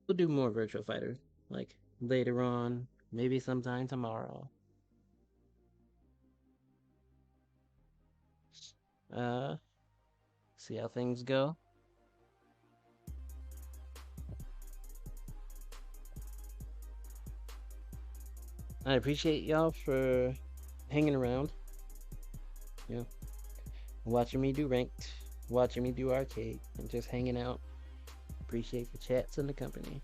we'll do more Virtual Fighter, like later on, maybe sometime tomorrow. Uh, See how things go. I appreciate y'all for hanging around, you know, watching me do ranked, watching me do arcade, and just hanging out. Appreciate the chats and the company.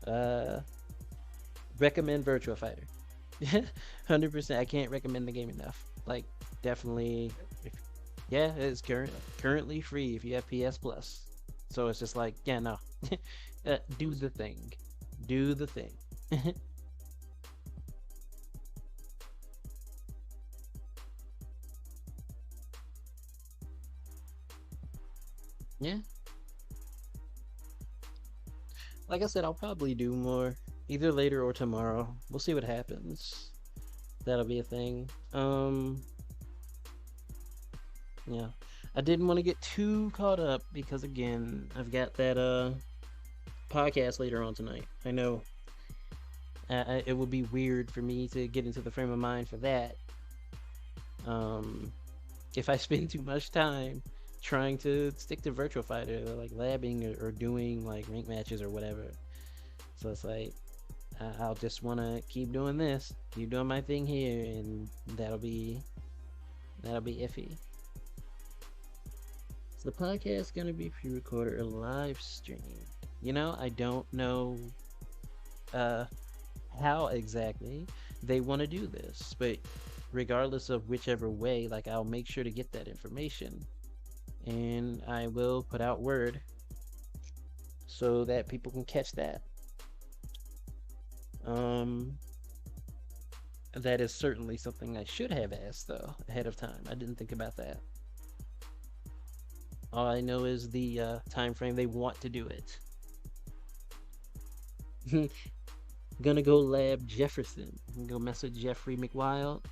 Uh, Recommend Virtua Fighter. 100%. I can't recommend the game enough. Like, definitely. If, yeah, it's currently free if you have PS Plus. So it's just like, yeah, no. Do the thing. Do the thing. Yeah. Like I said, I'll probably do more either later or tomorrow. We'll see what happens. That'll be a thing. Yeah. I didn't want to get too caught up because again, I've got that podcast later on tonight. I know it would be weird for me to get into the frame of mind for that. Um, if I spend too much time trying to stick to Virtual Fighter, like labbing or doing like rank matches or whatever. So it's like I'll just want to keep doing this, keep doing my thing here, and that'll be iffy. Is the podcast gonna be pre-recorded or live streamed? You know, I don't know uh how exactly they want to do this, but regardless of whichever way, like I'll make sure to get that information and I will put out word so that people can catch that. Um that is certainly something I should have asked though ahead of time. I didn't think about that. All I know is the time frame they want to do it. Gonna go lab Jefferson. Go mess with Jeffrey McWild.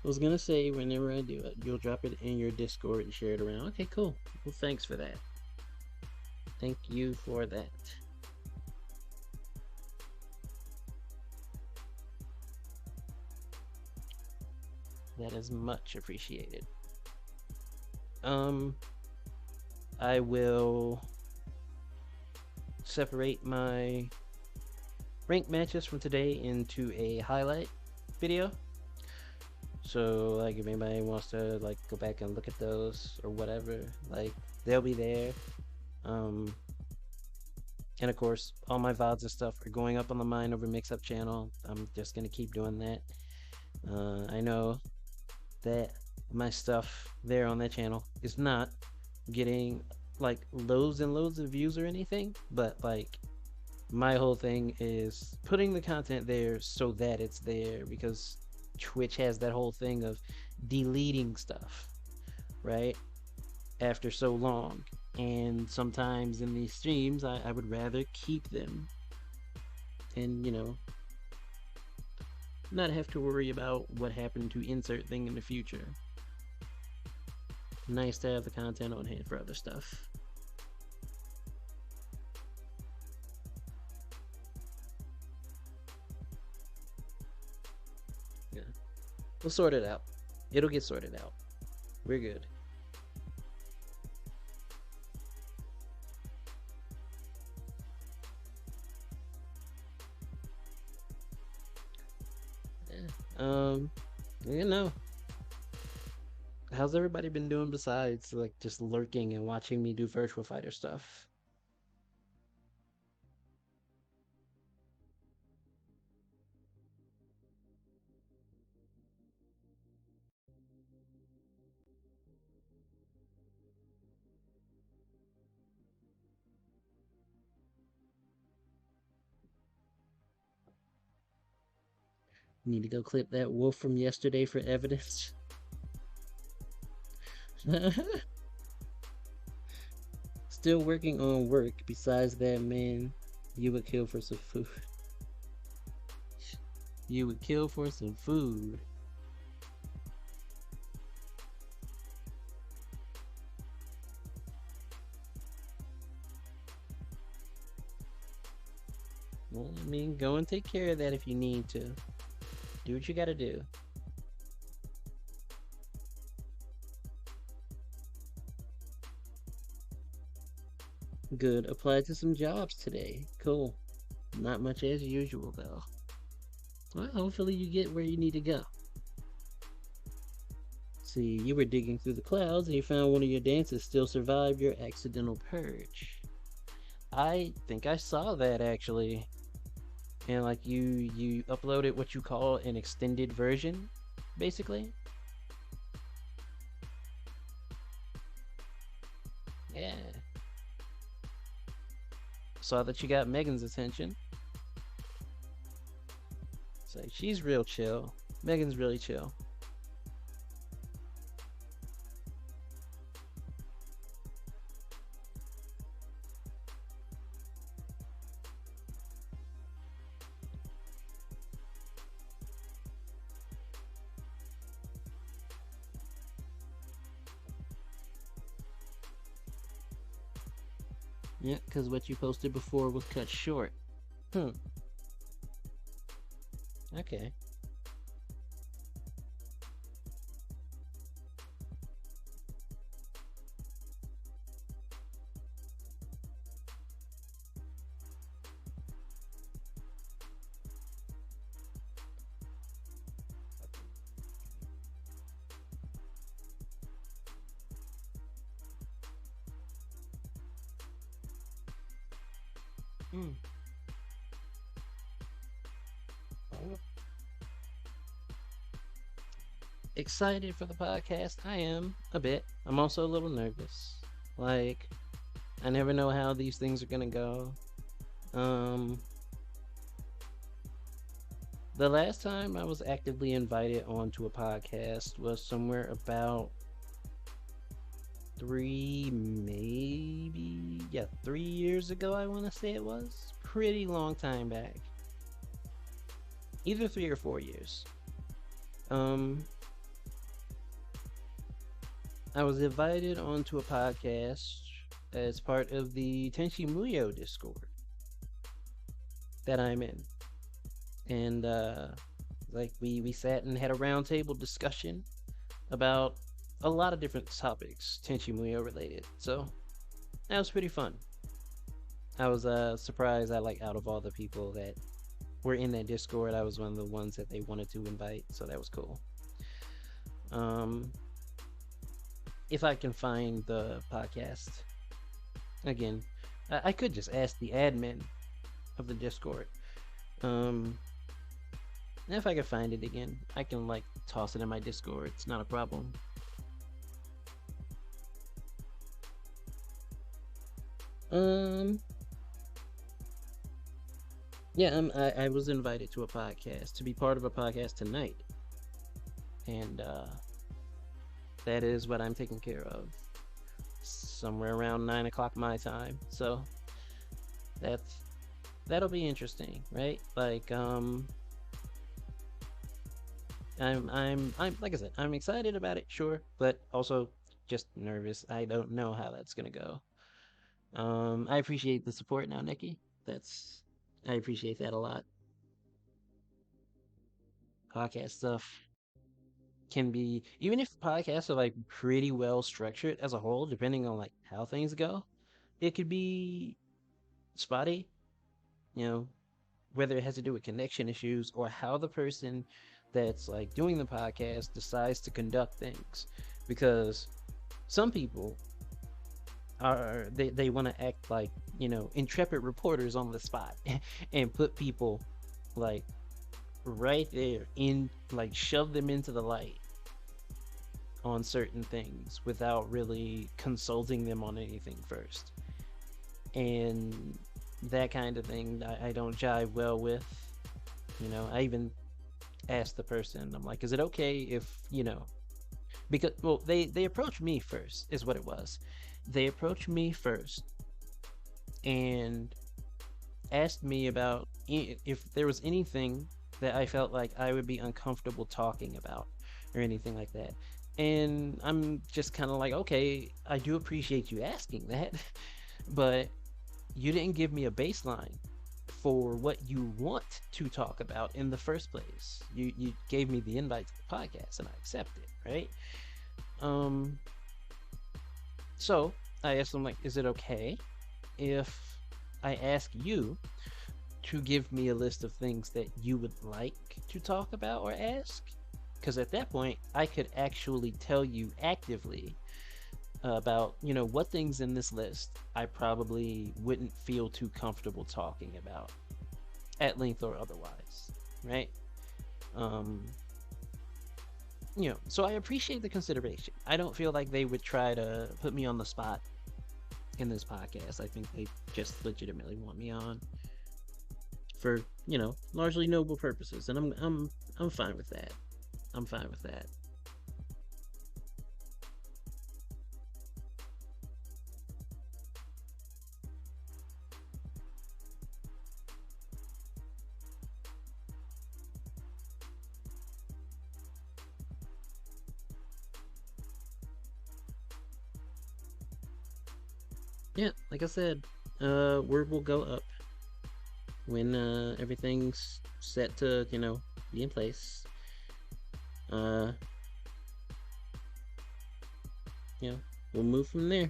I was gonna say whenever I do it, you'll drop it in your Discord and share it around. Okay, cool. Well, thanks for that. Thank you for that. That is much appreciated. Um, I will separate my rank matches from today into a highlight video. So like if anybody wants to like go back and look at those or whatever, like they'll be there. Um and of course all my VODs and stuff are going up on the Mind Over Mix-Up channel. I'm just gonna keep doing that. I know that my stuff there on that channel is not getting like loads and loads of views or anything, but like my whole thing is putting the content there so that it's there because Twitch has that whole thing of deleting stuff, right? After so long. And sometimes in these streams, I would rather keep them and, you know, not have to worry about what happened to insert thing in the future. Nice to have the content on hand for other stuff. Yeah. We'll sort it out. It'll get sorted out. We're good. Yeah. You know, how's everybody been doing besides like just lurking and watching me do Virtual Fighter stuff? Need to go clip that wolf from yesterday for evidence. Still working on work besides that, man. You would kill for some food. You would kill for some food. Well, I mean, go and take care of that if you need to. Do what you gotta do. Good. Applied to some jobs today. Cool. Not much as usual, though. Well, hopefully you get where you need to go. See, you were digging through the clouds and you found one of your dances still survived your accidental purge. I think I saw that actually. And like you uploaded what you call an extended version, basically. Yeah. Saw that you got Megan's attention. It's like she's real chill. Megan's really chill. Yeah, because what you posted before was cut short. Hmm. Okay. Hmm. Excited for the podcast? I am a bit. I'm also a little nervous. Like, I never know how these things are gonna go. Um, the last time I was actively invited onto a podcast was somewhere about maybe, yeah, 3 years ago, I want to say it was. Pretty long time back. Either 3 or 4 years. Um, I was invited onto a podcast as part of the Tenchi Muyo Discord that I'm in. And like we sat and had a roundtable discussion about a lot of different topics Tenchi Muyo related. So that was pretty fun. I was surprised that like out of all the people that were in that Discord, I was one of the ones that they wanted to invite, so that was cool. Um if I can find the podcast again, I could just ask the admin of the Discord. Um if I can find it again, I can like toss it in my Discord. It's not a problem. Um yeah, I was invited to a podcast to be part of a podcast tonight. And that is what I'm taking care of. Somewhere around 9 o'clock my time. So that'll be interesting, right? Like I'm like I said, I'm excited about it, sure, but also just nervous. I don't know how that's gonna go. I appreciate the support now, Nikki. That's I appreciate that a lot. Podcast stuff can be, even if podcasts are like pretty well structured as a whole, depending on like how things go, it could be spotty, you know, whether it has to do with connection issues or how the person that's like doing the podcast decides to conduct things. Because some people they want to act like, intrepid reporters on the spot and put people like right there in, like, shove them into the light on certain things without really consulting them on anything first. And that kind of thing I don't jive well with. I even asked the person, I'm like, is it okay if, because, well, they approached me first, is what it was. They approached me first and asked me about if there was anything that I felt like I would be uncomfortable talking about or anything like that. And I'm just kind of like, okay, I do appreciate you asking that, but you didn't give me a baseline. for what you want to talk about in the first place. You gave me the invite to the podcast and I accepted, right? Um so I asked them like, is it okay if I ask you to give me a list of things that you would like to talk about or ask? Because at that point, I could actually tell you actively about, what things in this list I probably wouldn't feel too comfortable talking about at length or otherwise, right? Um, so I appreciate the consideration. I don't feel like they would try to put me on the spot in this podcast. I think they just legitimately want me on for, largely noble purposes, and I'm fine with that. I'm fine with that. Yeah, like I said, word will go up when everything's set to, be in place. Uh, we'll move from there.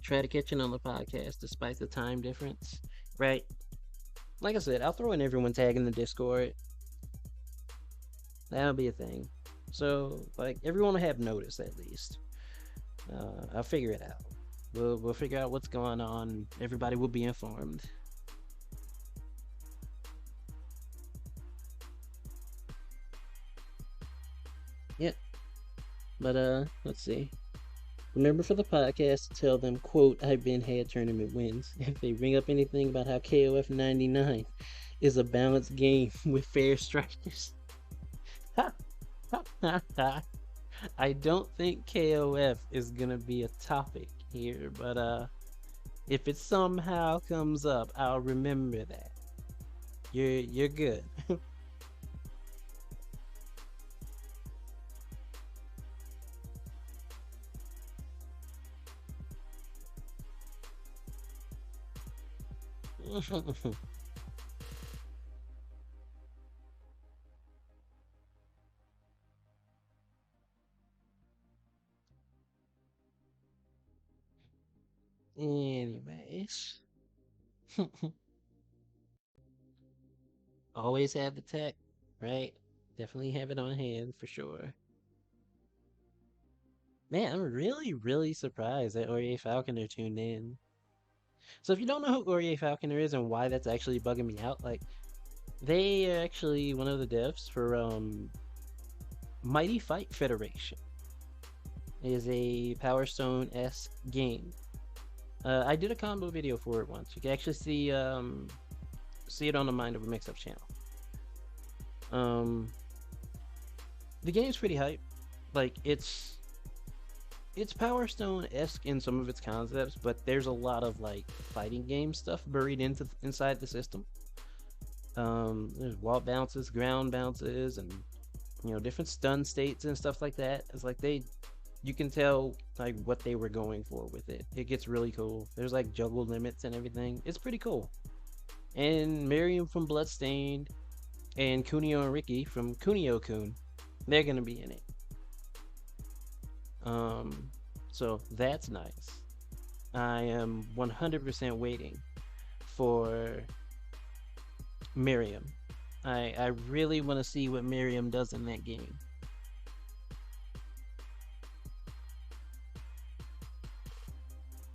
Try to catch it on the podcast despite the time difference, right? Like I said, I'll throw in everyone tag in the Discord. That'll be a thing. So, like, everyone will have notice at least. I'll figure it out. We'll figure out what's going on. Everybody will be informed. Yep. But let's see. Remember for the podcast to tell them, quote, I've been had tournament wins. If they bring up anything about how KOF 99 is a balanced game with fair strikers. I don't think KOF is gonna be a topic here, but if it somehow comes up, I'll remember that. You're good. Anyways, always have the tech, right? Definitely have it on hand for sure. Man, I'm really, really surprised that Aurier Falconer tuned in. So if you don't know who Aurier Falconer is and why that's actually bugging me out, like they are actually one of the devs for Mighty Fight Federation. It is a Power Stone-esque game. I did a combo video for it once. You can actually see it on the Mind Over Mix-Up channel. The game's pretty hype. Like it's Power Stone-esque in some of its concepts, but there's a lot of like fighting game stuff buried inside the system. There's wall bounces, ground bounces, and different stun states and stuff like that. It's like you can tell like what they were going for with it. It gets really cool. There's like juggle limits and everything. It's pretty cool. And Miriam from Bloodstained and Kunio and Ricky from Kunio-kun, they're gonna be in it. So that's nice. I am 100% waiting for Miriam. I really want to see what Miriam does in that game.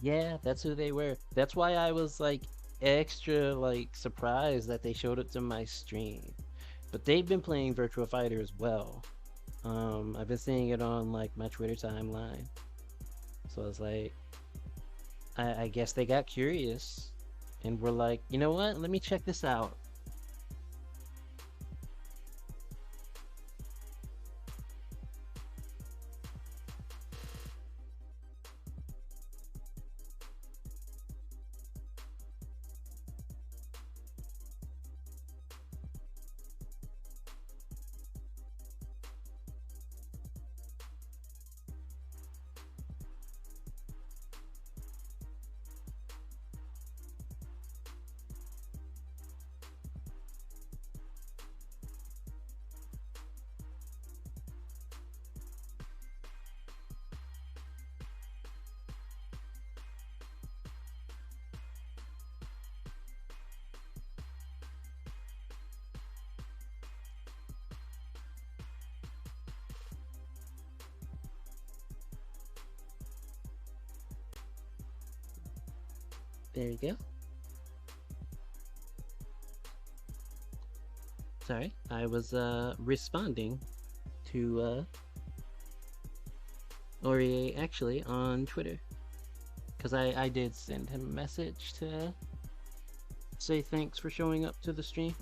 Yeah, that's who they were. That's why I was like extra like surprised that they showed it to my stream. But they've been playing Virtua Fighter as well. I've been seeing it on like my Twitter timeline. So I was like, I guess they got curious and were like, you know what? Let me check this out. There you go. Sorry, I was responding to Ori actually on Twitter because I did send him a message to say thanks for showing up to the stream.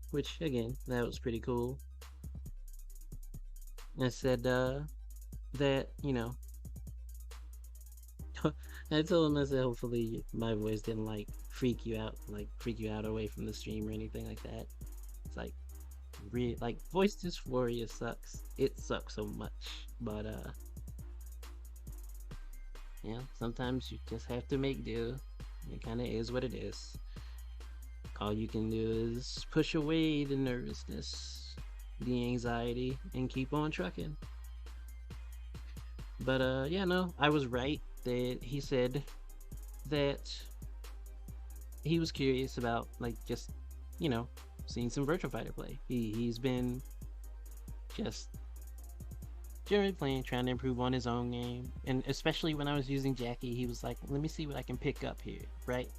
Which again, that was pretty cool. I said that, you know, I told him, I said hopefully my voice didn't like freak you out away from the stream or anything like that. It's like like voice dysphoria sucks. It sucks so much. But yeah, sometimes you just have to make do. It kinda is what it is. All you can do is push away the nervousness, the anxiety, and keep on trucking. But yeah, no, I was right that he said that he was curious about like just, you know, seeing some Virtua Fighter play. He's been just generally playing, trying to improve on his own game, and especially when I was using Jackie, he was like, "Let me see what I can pick up here," right?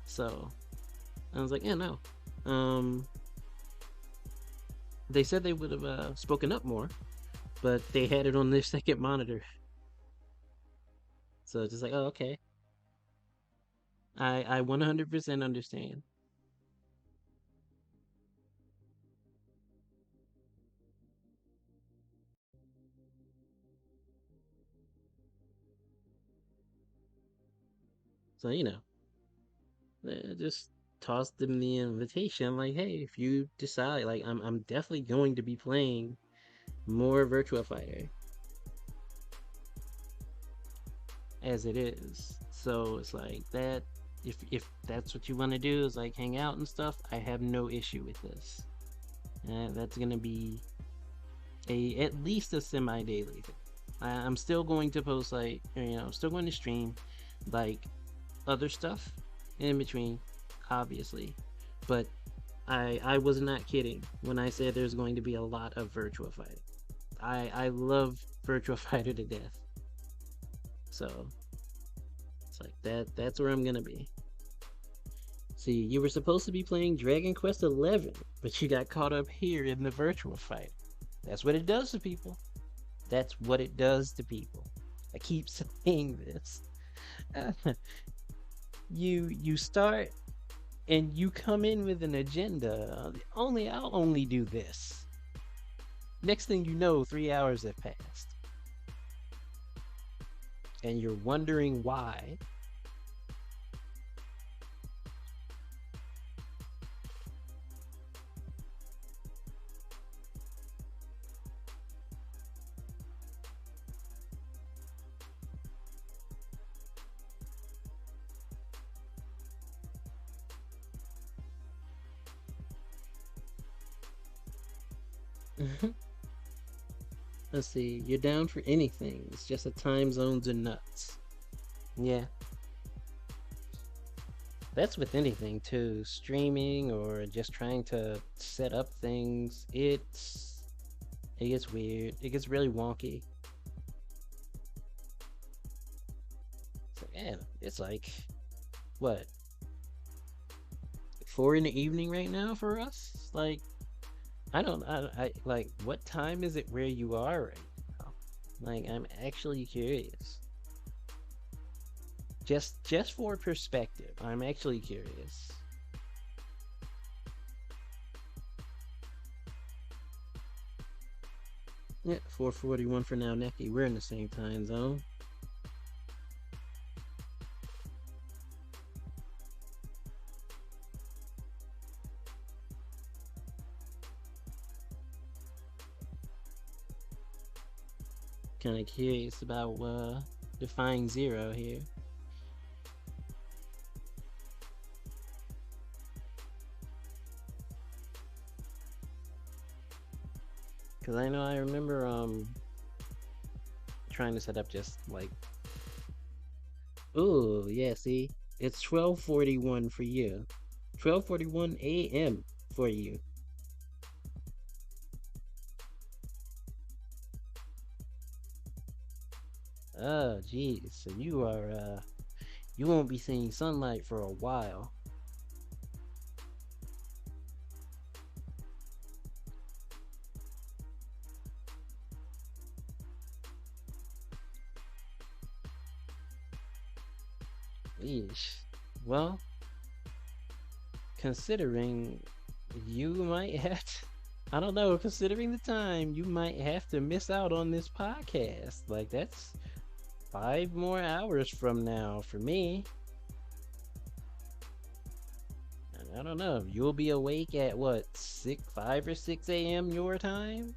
So I was like, "Yeah, no." They said they would have spoken up more, but they had it on their second monitor. So just like, oh, okay. I 100% understand. So, you know, just tossed them the invitation like, hey, if you decide, like, I'm definitely going to be playing more Virtua Fighter as it is. So it's like that. If that's what you want to do, is like hang out and stuff, I have no issue with this. That's gonna be at least a semi-daily thing. I'm still going to post like, you know, still going to stream like other stuff in between, obviously, but I was not kidding when I said there's going to be a lot of Virtua Fighter. I love Virtua Fighter to death, so it's like that's where I'm gonna be. See, you were supposed to be playing Dragon Quest XI, but you got caught up here in the Virtua Fighter. That's what it does to people. That's what it does to people. I keep saying this. You start and you come in with an agenda. I'll only do this. Next thing you know, 3 hours have passed. And you're wondering why. Let's see, you're down for anything. It's just the time zones are nuts. Yeah. That's with anything too. Streaming or just trying to set up things. It gets weird. It gets really wonky. So yeah, it's like what? 4 in the evening right now for us? Like I don't. I like. What time is it where you are right now? Like, I'm actually curious. Just for perspective, I'm actually curious. Yeah, 4:41 for now, Neki. We're in the same time zone. Kind of curious about defying zero here. Cause I know I remember trying to set up just like, oh yeah, see, it's 12:41 for you, 12:41 a.m. for you. Oh geez, so you won't be seeing sunlight for a while. Yeesh. Well, considering you might have to, I don't know, considering the time, you might have to miss out on this podcast. Like, that's 5 more hours from now for me. And I don't know. You'll be awake at what, 5 or 6 a.m. your time?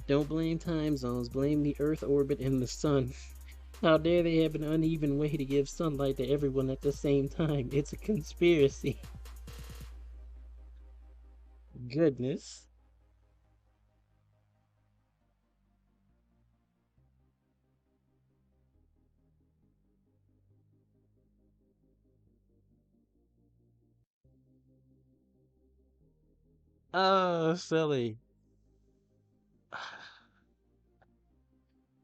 Don't blame time zones, blame the Earth orbit and the sun. How dare they have an uneven way to give sunlight to everyone at the same time? It's a conspiracy. Goodness. Oh, silly.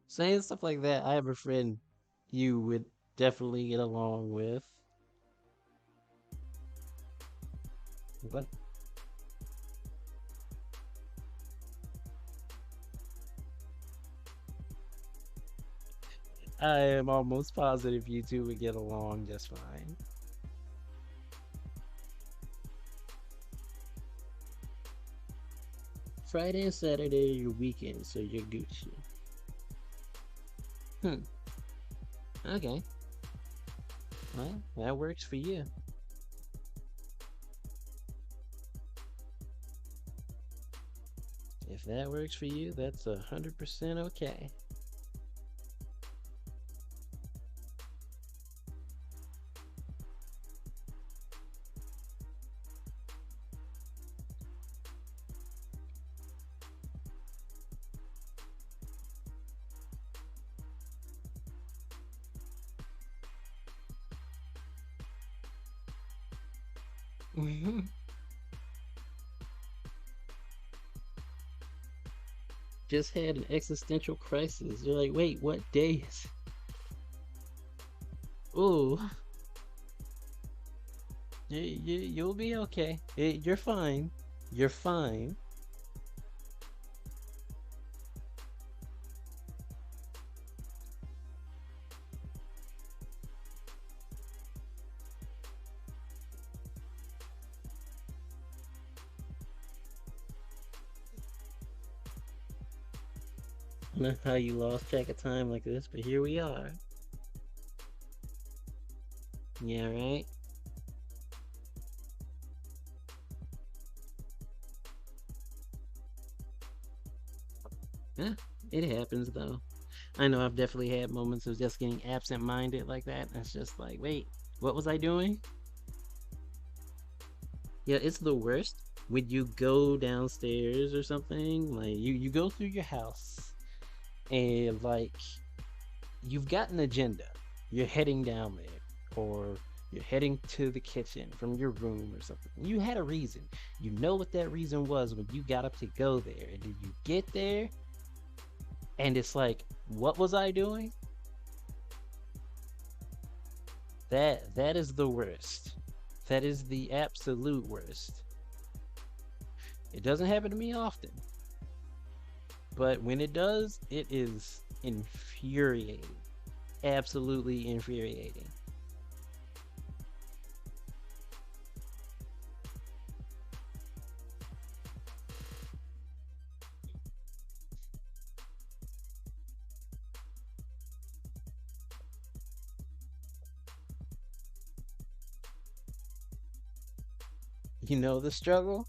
Saying stuff like that, I have a friend you would definitely get along with. But I am almost positive you two would get along just fine. Friday and Saturday are your weekend, so you're Gucci. Hmm. Okay. Well, that works for you. If that works for you, that's 100% okay. Just had an existential crisis. You're like, wait, what days? Ooh, you'll be okay. You're fine. You're fine. I don't know how you lost track of time like this, but here we are. Yeah, right? Yeah, it happens though. I know I've definitely had moments of just getting absent-minded like that. And it's just like, wait, what was I doing? Yeah, it's the worst when you go downstairs or something. Like you go through your house and like you've got an agenda. You're heading down there, or you're heading to the kitchen from your room or something. You had a reason. You know what that reason was when you got up to go there. And then you get there, and it's like, what was I doing? That is the worst. That is the absolute worst. It doesn't happen to me often, but when it does, it is infuriating. Absolutely infuriating. You know the struggle?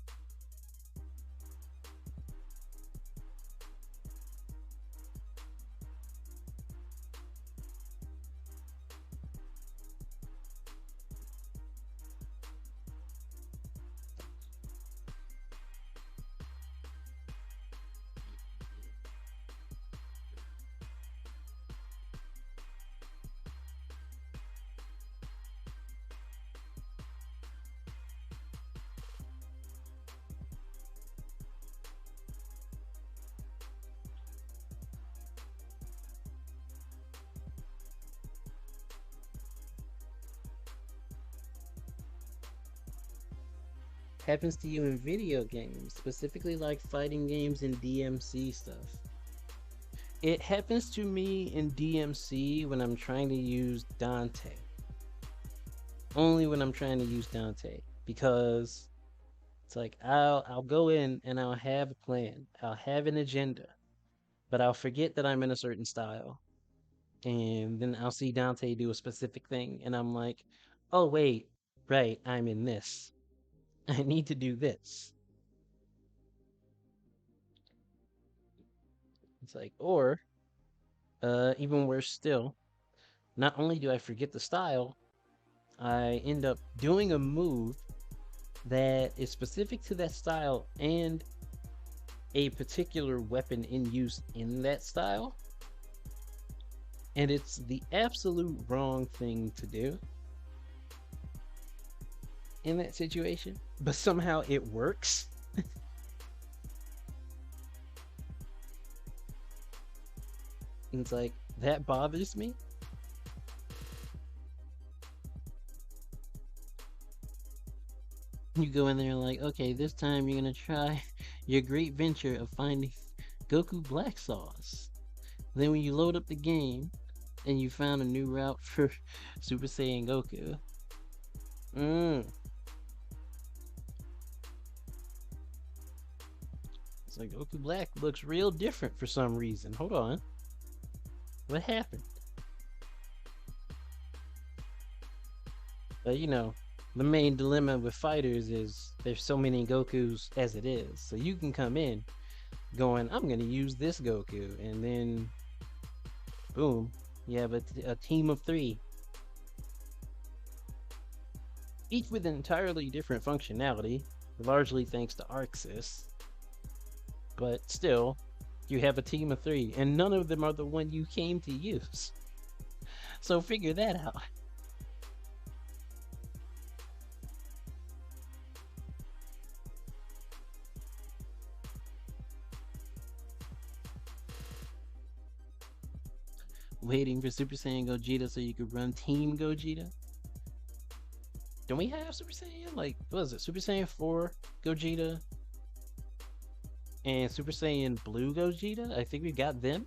Happens to you in video games, specifically like fighting games and DMC stuff. It happens to me in DMC when I'm trying to use Dante. Only when I'm trying to use Dante. Because it's like I'll go in and I'll have a plan. I'll have an agenda. But I'll forget that I'm in a certain style. And then I'll see Dante do a specific thing and I'm like, oh wait, right, I'm in this. I need to do this. It's like, or even worse still, not only do I forget the style, I end up doing a move that is specific to that style and a particular weapon in use in that style. And it's the absolute wrong thing to do in that situation, but somehow it works. And it's like, that bothers me. You go in there like, okay, this time you're gonna try your great venture of finding Goku Black Sauce. Then when you load up the game and you found a new route for Super Saiyan Goku. It's like Goku Black looks real different for some reason. Hold on. What happened? But you know, the main dilemma with fighters is there's so many Gokus as it is. So you can come in going, I'm going to use this Goku. And then, boom, you have a team of 3. Each with an entirely different functionality, largely thanks to Arxis. But still, you have a team of 3, and none of them are the one you came to use. So figure that out. Waiting for Super Saiyan Gogeta so you could run Team Gogeta? Don't we have Super Saiyan? Like, what is it? Super Saiyan 4 Gogeta and Super Saiyan Blue Gogeta? I think we got them.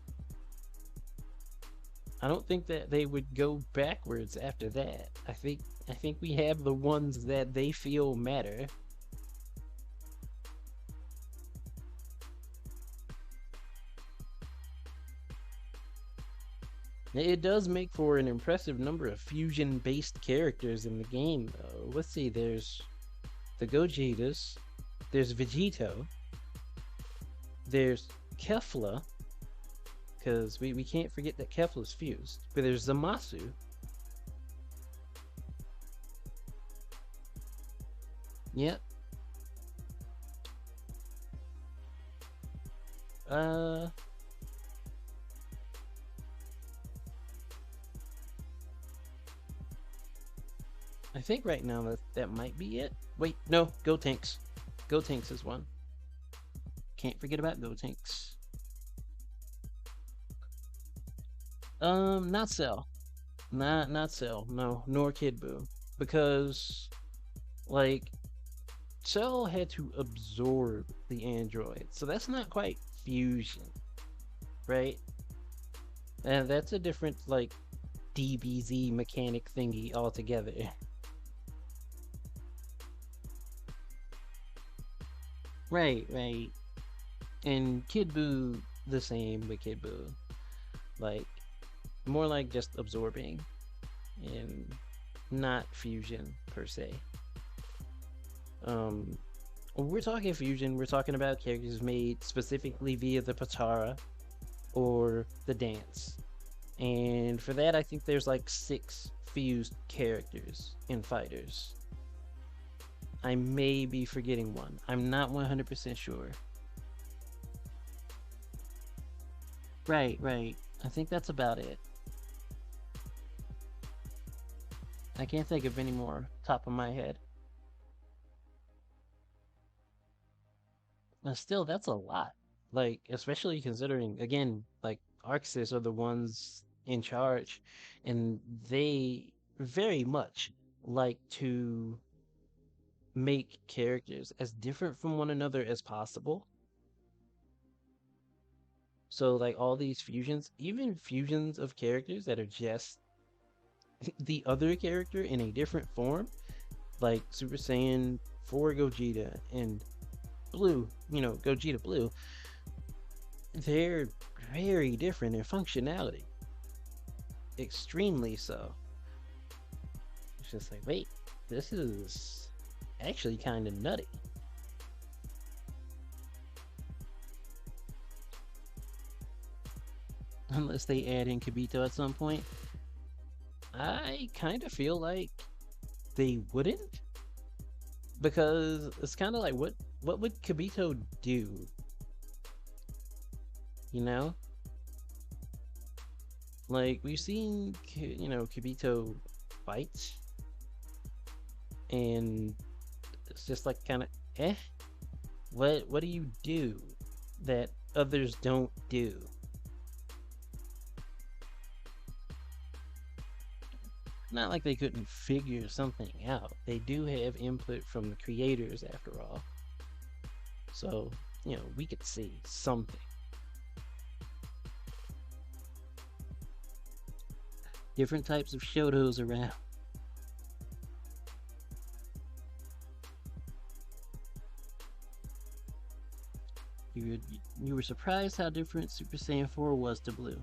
I don't think that they would go backwards after that. I think we have the ones that they feel matter. It does make for an impressive number of fusion-based characters in the game, though. Let's see, there's the Gogetas, there's Vegito, there's Kefla, because we can't forget that Kefla's fused, but there's Zamasu. Yep. I think right now that might be it. Wait, no, Gotenks. Gotenks is one. Can't forget about Gotenks. Not Cell. Not Cell, no, nor Kid Buu, because like Cell had to absorb the android, so that's not quite fusion, right? And that's a different like DBZ mechanic thingy altogether. Right, right. And Kid Buu the same with Kid Buu, like more like just absorbing and not fusion per se. Um, when we're talking fusion, we're talking about characters made specifically via the Patara or the dance. And for that, I think there's like 6 fused characters in Fighters. I may be forgetting one. I'm not 100% sure. Right, right. I think that's about it. I can't think of any more top of my head. But still, that's a lot. Like, especially considering, again, like, Arxis are the ones in charge, and they very much like to make characters as different from one another as possible. So, like, all these fusions, even fusions of characters that are just the other character in a different form, like Super Saiyan 4 Gogeta and Blue, Gogeta Blue, they're very different in functionality. Extremely so. It's just like, wait, this is actually kind of nutty. Unless they add in Kibito at some point. I kind of feel like they wouldn't, because it's kind of like what would Kibito do? You know, like we've seen Kibito fights, and it's just like kind of eh. What do you do that others don't do? Not like they couldn't figure something out. They do have input from the creators after all. So, we could see something. Different types of Shotos around. You were surprised how different Super Saiyan 4 was to Blue.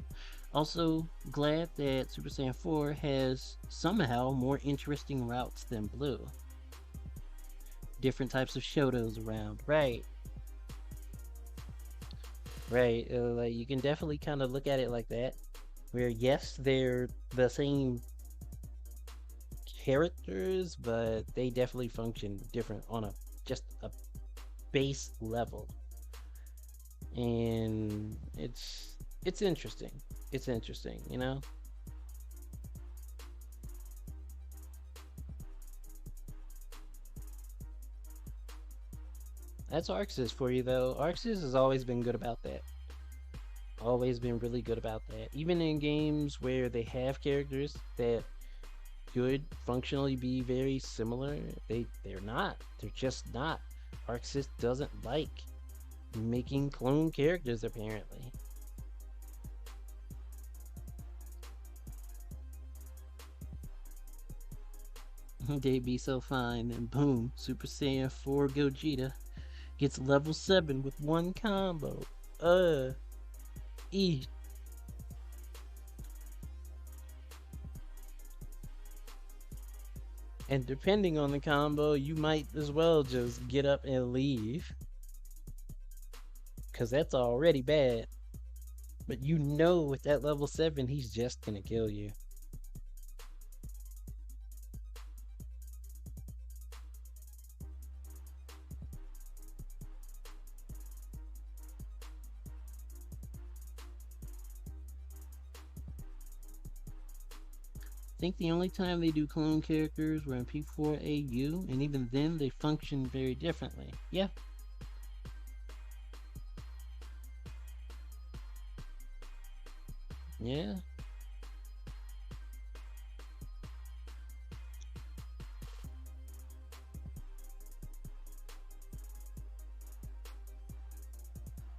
Also, glad that Super Saiyan 4 has somehow more interesting routes than Blue. Different types of Shotos around. Right. Right. Like you can definitely kind of look at it like that. Where yes, they're the same characters, but they definitely function different on just a base level. And it's interesting. It's interesting, you know? That's Arxis for you though. Arxis has always been good about that. Always been really good about that. Even in games where they have characters that could functionally be very similar, they're not. They're just not. Arxis doesn't like making clone characters apparently. They'd be so fine, and boom, Super Saiyan 4 Gogeta gets level 7 with one combo. E. And depending on the combo, you might as well just get up and leave. Because that's already bad. But with that level 7, he's just gonna kill you. I think the only time they do clone characters were in P4AU, and even then they function very differently. Yeah. Yeah.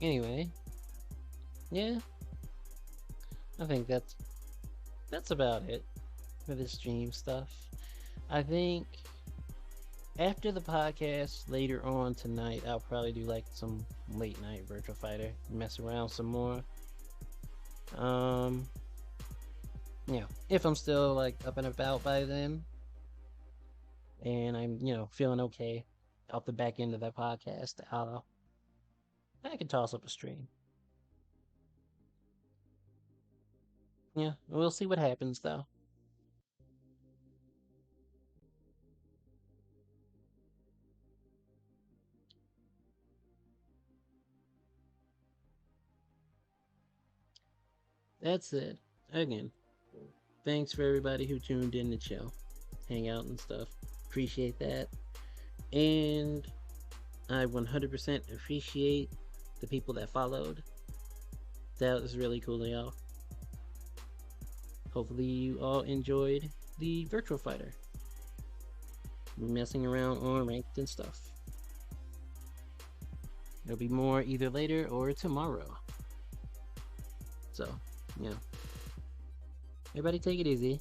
Anyway, yeah, I think that's about it for the stream stuff. I think after the podcast later on tonight, I'll probably do like some late night Virtual Fighter, mess around some more. Um, if I'm still like up and about by then, and I'm feeling okay off the back end of that podcast, I can toss up a stream. Yeah, we'll see what happens though. That's it. Again, thanks for everybody who tuned in to chill, hang out and stuff. Appreciate that. And I 100% appreciate the people that followed. That was really cool, y'all. Hopefully, you all enjoyed the Virtual Fighter. Messing around on ranked and stuff. There'll be more either later or tomorrow. So, everybody take it easy.